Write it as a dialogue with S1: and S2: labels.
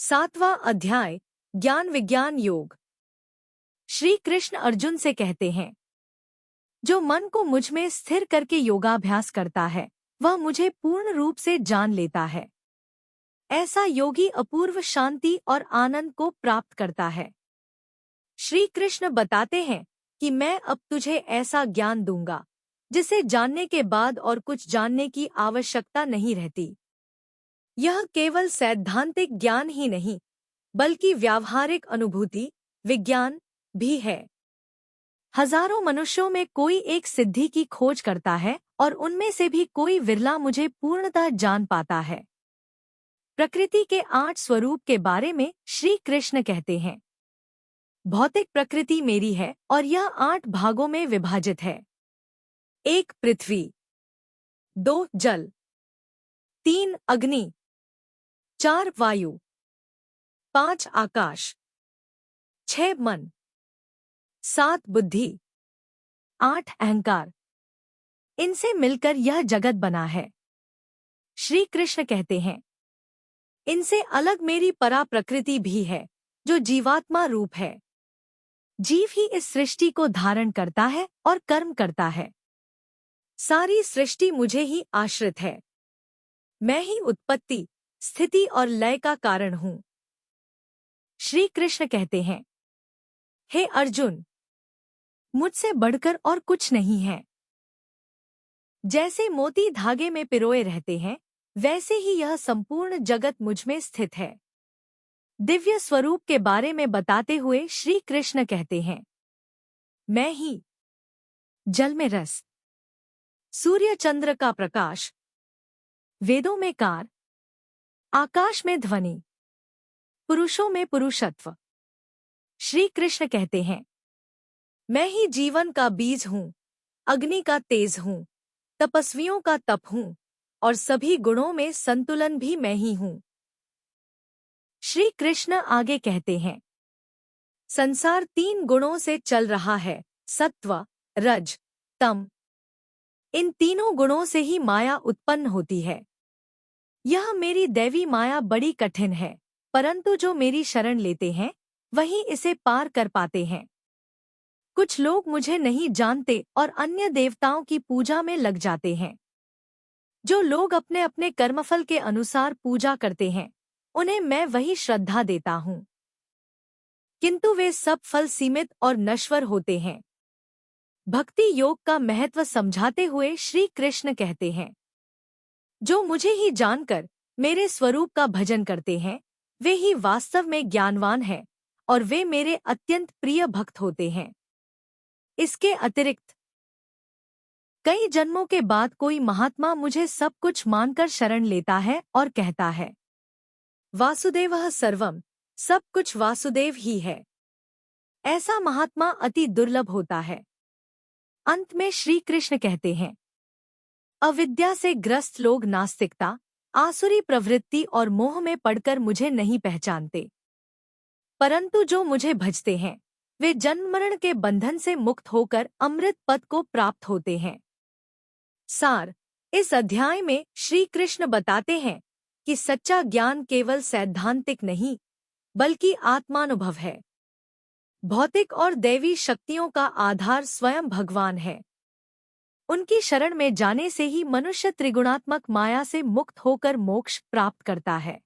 S1: 7वां अध्याय ज्ञान विज्ञान योग। श्री कृष्ण अर्जुन से कहते हैं, जो मन को मुझ में स्थिर करके योगाभ्यास करता है वह मुझे पूर्ण रूप से जान लेता है। ऐसा योगी अपूर्व शांति और आनंद को प्राप्त करता है। श्री कृष्ण बताते हैं कि मैं अब तुझे ऐसा ज्ञान दूंगा जिसे जानने के बाद और कुछ जानने की आवश्यकता नहीं रहती। यह केवल सैद्धांतिक ज्ञान ही नहीं बल्कि व्यावहारिक अनुभूति विज्ञान भी है। हजारों मनुष्यों में कोई एक सिद्धि की खोज करता है और उनमें से भी कोई विरला मुझे पूर्णतः जान पाता है। प्रकृति के 8 स्वरूप के बारे में श्री कृष्ण कहते हैं, भौतिक प्रकृति मेरी है और यह 8 भागों में विभाजित है। 1 पृथ्वी, 2 जल, 3 अग्नि, 4 वायु, 5 आकाश, 6 मन, 7 बुद्धि, 8 अहंकार। इनसे मिलकर यह जगत बना है। श्री कृष्ण कहते हैं, इनसे अलग मेरी परा प्रकृति भी है जो जीवात्मा रूप है। जीव ही इस सृष्टि को धारण करता है और कर्म करता है। सारी सृष्टि मुझे ही आश्रित है। मैं ही उत्पत्ति, स्थिति और लय का कारण हूँ। श्री कृष्ण कहते हैं, हे अर्जुन, मुझसे बढ़कर और कुछ नहीं है। जैसे मोती धागे में पिरोए रहते हैं वैसे ही यह संपूर्ण जगत मुझ में स्थित है। दिव्य स्वरूप के बारे में बताते हुए श्री कृष्ण कहते हैं, मैं ही जल में रस, सूर्य चंद्र का प्रकाश, वेदों में कार, आकाश में ध्वनि, पुरुषों में पुरुषत्व। श्री कृष्ण कहते हैं, मैं ही जीवन का बीज हूँ, अग्नि का तेज हूँ, तपस्वियों का तप हूँ और सभी गुणों में संतुलन भी मैं ही हूँ। श्री कृष्ण आगे कहते हैं, संसार 3 गुणों से चल रहा है, सत्व, रज, तम। इन तीनों गुणों से ही माया उत्पन्न होती है। यह मेरी दैवी माया बड़ी कठिन है, परंतु जो मेरी शरण लेते हैं वही इसे पार कर पाते हैं। कुछ लोग मुझे नहीं जानते और अन्य देवताओं की पूजा में लग जाते हैं। जो लोग अपने अपने कर्मफल के अनुसार पूजा करते हैं उन्हें मैं वही श्रद्धा देता हूँ, किंतु वे सब फल सीमित और नश्वर होते हैं। भक्ति योग का महत्व समझाते हुए श्री कृष्ण कहते हैं, जो मुझे ही जानकर मेरे स्वरूप का भजन करते हैं वे ही वास्तव में ज्ञानवान हैं और वे मेरे अत्यंत प्रिय भक्त होते हैं। इसके अतिरिक्त कई जन्मों के बाद कोई महात्मा मुझे सब कुछ मानकर शरण लेता है और कहता है, वासुदेवः सर्वम, सब कुछ वासुदेव ही है। ऐसा महात्मा अति दुर्लभ होता है। अंत में श्री कृष्ण कहते हैं, अविद्या से ग्रस्त लोग नास्तिकता, आसुरी प्रवृत्ति और मोह में पड़कर मुझे नहीं पहचानते, परंतु जो मुझे भजते हैं वे जन्म मरण के बंधन से मुक्त होकर अमृत पद को प्राप्त होते हैं। सार, इस अध्याय में श्री कृष्ण बताते हैं कि सच्चा ज्ञान केवल सैद्धांतिक नहीं बल्कि आत्मानुभव है। भौतिक और दैवी शक्तियों का आधार स्वयं भगवान है। उनकी शरण में जाने से ही मनुष्य त्रिगुणात्मक माया से मुक्त होकर मोक्ष प्राप्त करता है।